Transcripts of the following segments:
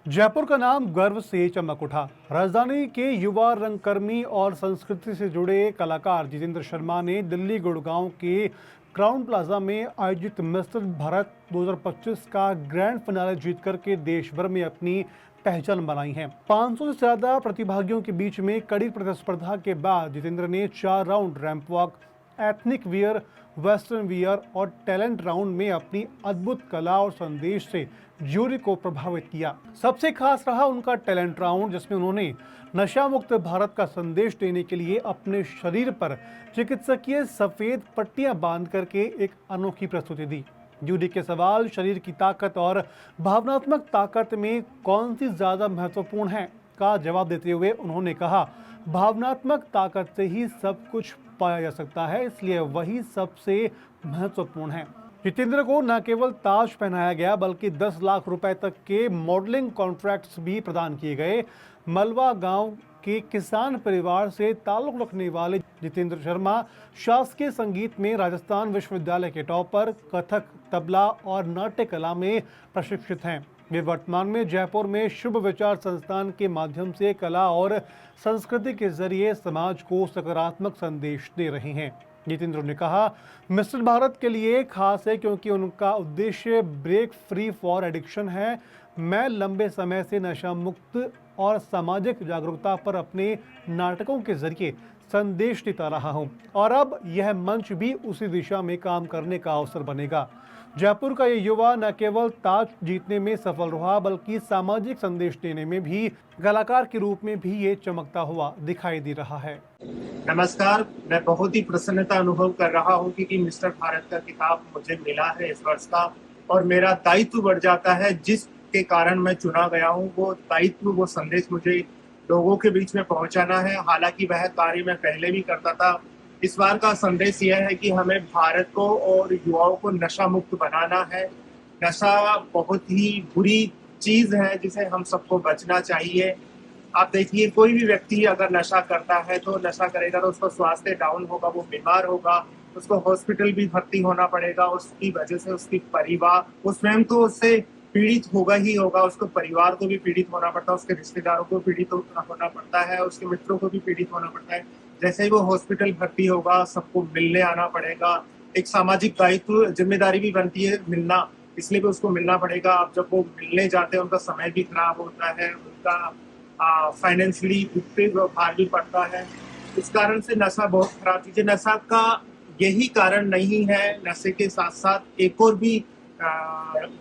जयपुर का नाम गर्व से चमक उठा। राजधानी के युवा रंगकर्मी और संस्कृति से जुड़े कलाकार जितेंद्र शर्मा ने दिल्ली गुड़गांव के क्राउन प्लाजा में आयोजित मिस्टर भारत 2025 का ग्रैंड फिनाले जीत करके देश भर में अपनी पहचान बनाई है। 500 से ज्यादा प्रतिभागियों के बीच में कड़ी प्रतिस्पर्धा के बाद जितेंद्र ने 4 round ramp walk, ethnic wear, western wear और टैलेंट राउंड में अपनी अद्भुत कला और संदेश से ज्यूरी को प्रभावित किया। सबसे खास रहा उनका टैलेंट राउंड, जिसमें उन्होंने नशा मुक्त भारत का संदेश देने के लिए अपने शरीर पर चिकित्सकीय सफेद पट्टियां बांध करके एक अनोखी प्रस्तुति दी। ज्यूरी के सवाल, शरीर की ताकत और भावनात्मक ताकत में कौन सी ज्यादा महत्वपूर्ण है, का जवाब देते हुए उन्होंने कहा, भावनात्मक ताकत से ही सब कुछ पाया जा सकता है, इसलिए वही सबसे महत्वपूर्ण है। जितेंद्र को न केवल ताज पहनाया गया बल्कि 10 लाख रुपए तक के मॉडलिंग कॉन्ट्रैक्ट्स भी प्रदान किए गए। मलवा गांव के किसान परिवार से ताल्लुक रखने वाले जितेंद्र शर्मा शासकीय संगीत में राजस्थान विश्वविद्यालय के टॉपर, कथक, तबला और नाट्य कला में प्रशिक्षित हैं। वे वर्तमान में जयपुर में शुभ विचार संस्थान के माध्यम से कला और संस्कृति के जरिए समाज को सकारात्मक संदेश दे रहे हैं। जितेंद्र ने कहा, मिस्टर भारत के लिए खास है क्योंकि उनका उद्देश्य ब्रेक फ्री फॉर एडिक्शन है। मैं लंबे समय से नशा मुक्त और सामाजिक जागरूकता पर अपने नाटकों के जरिए संदेश देता रहा हूं और अब यह मंच भी उसी दिशा में काम करने का अवसर बनेगा। जयपुर का ये युवा न केवल ताज जीतने में सफल रहा बल्कि सामाजिक संदेश देने में भी कलाकार के रूप में भी ये चमकता हुआ दिखाई दे रहा है। नमस्कार, मैं बहुत ही प्रसन्नता अनुभव कर रहा हूँ क्योंकि मिस्टर भारत का खिताब मुझे मिला है इस वर्ष का और मेरा दायित्व बढ़ जाता है। जिसके कारण मैं चुना गया हूँ वो दायित्व, वो संदेश मुझे लोगों के बीच में पहुंचाना है। हालांकि वह कार्य मैं पहले भी करता था। इस बार का संदेश यह है कि हमें भारत को और युवाओं को नशा मुक्त बनाना है। नशा बहुत ही बुरी चीज है जिसे हम सबको बचना चाहिए। आप देखिए, कोई भी व्यक्ति अगर नशा करता है तो नशा करेगा तो उसका स्वास्थ्य डाउन होगा, वो बीमार होगा, उसको हॉस्पिटल भी भर्ती होना पड़ेगा। उसकी वजह से उसकी परिवार, वो स्वयं तो उससे पीड़ित होगा ही होगा, उसको परिवार को भी पीड़ित होना पड़ता है, उसके रिश्तेदारों को पीड़ित होना पड़ता है, उसके मित्रों को भी पीड़ित होना पड़ता है। जैसे ही वो हॉस्पिटल भर्ती होगा, सबको मिलने आना पड़ेगा। एक सामाजिक दायित्व, जिम्मेदारी भी बनती है मिलना, इसलिए भी उसको मिलना पड़ेगा। अब जब वो मिलने जाते हैं उनका समय भी खराब होता है, उनका फाइनेंशियली पे भार भी पड़ता है। इस कारण से नशा बहुत खराब चीज है। नशा का यही कारण नहीं है, नशे के साथ साथ एक और भी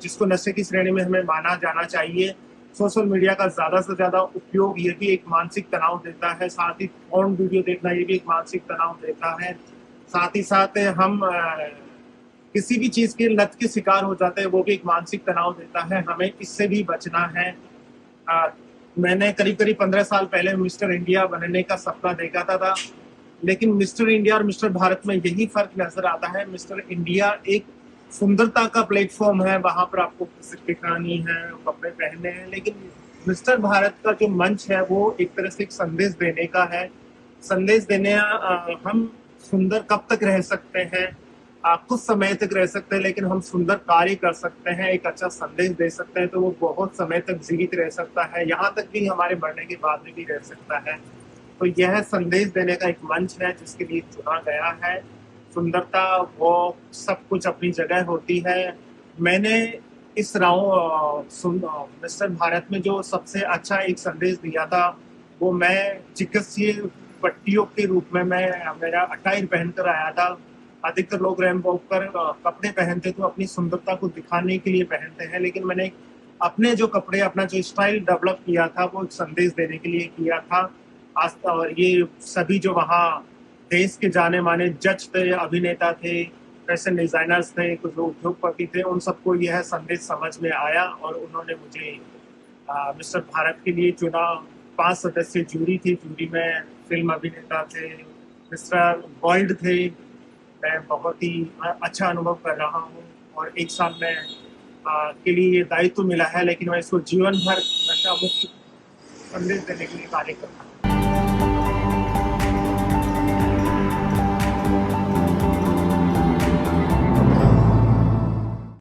जिसको नशे की श्रेणी में हमें माना जाना चाहिए। सोशल मीडिया का ज्यादा से ज्यादा उपयोग, ये भी एक मानसिक तनाव देता है। साथ ही फोन वीडियो देखना, ये भी एक मानसिक तनाव देता है। साथ ही साथ हम किसी भी चीज के लत के शिकार हो जाते हैं, वो भी एक मानसिक तनाव देता है। हमें इससे भी बचना है। मैंने करीब 15 साल पहले मिस्टर इंडिया बनने का सपना देखा था, लेकिन मिस्टर इंडिया और मिस्टर भारत में यही फर्क नजर आता है। मिस्टर इंडिया एक सुंदरता का प्लेटफॉर्म है, वहां पर आपको दिखानी है, कपड़े पहनने हैं, लेकिन मिस्टर भारत का जो मंच है वो एक तरह से एक संदेश देने का है। संदेश देने हम सुंदर कब तक रह सकते हैं, कुछ समय तक रह सकते हैं, लेकिन हम सुंदर कार्य कर सकते हैं, एक अच्छा संदेश दे सकते हैं तो वो बहुत समय तक जीवित रह सकता है, यहाँ तक भी हमारे मरने के बाद में भी रह सकता है। तो यह संदेश देने का एक मंच है जिसके लिए चुना गया है। सुंदरता वो सब कुछ अपनी जगह होती है। मैंने इस मिस्टर भारत में जो सबसे अच्छा एक संदेश दिया था वो मैं चिकित्सीय पट्टियों के रूप में मेरा अटायर पहनकर आया था। अधिकतर लोग रैंप वॉक पर कपड़े पहनते तो अपनी सुंदरता को दिखाने के लिए पहनते हैं, लेकिन मैंने अपने जो कपड़े, अपना जो स्टाइल डेवलप किया था वो एक संदेश देने के लिए किया था। आज और ये सभी जो वहाँ देश के जाने माने जज थे, अभिनेता थे, फैशन डिजाइनर्स थे, कुछ उद्योगपति थे, उन सबको यह संदेश समझ में आया और उन्होंने मुझे मिस्टर भारत के लिए चुना। 5 सदस्य जूरी थी, जूरी में फिल्म अभिनेता थे, मिस्टर वर्ल्ड थे। मैं बहुत ही अच्छा अनुभव कर रहा हूँ और एक साल में के लिए ये दायित्व मिला है, लेकिन मैं इसको जीवन भर नशा मुक्त संदेश देने के लिए कार्य करता हूँ।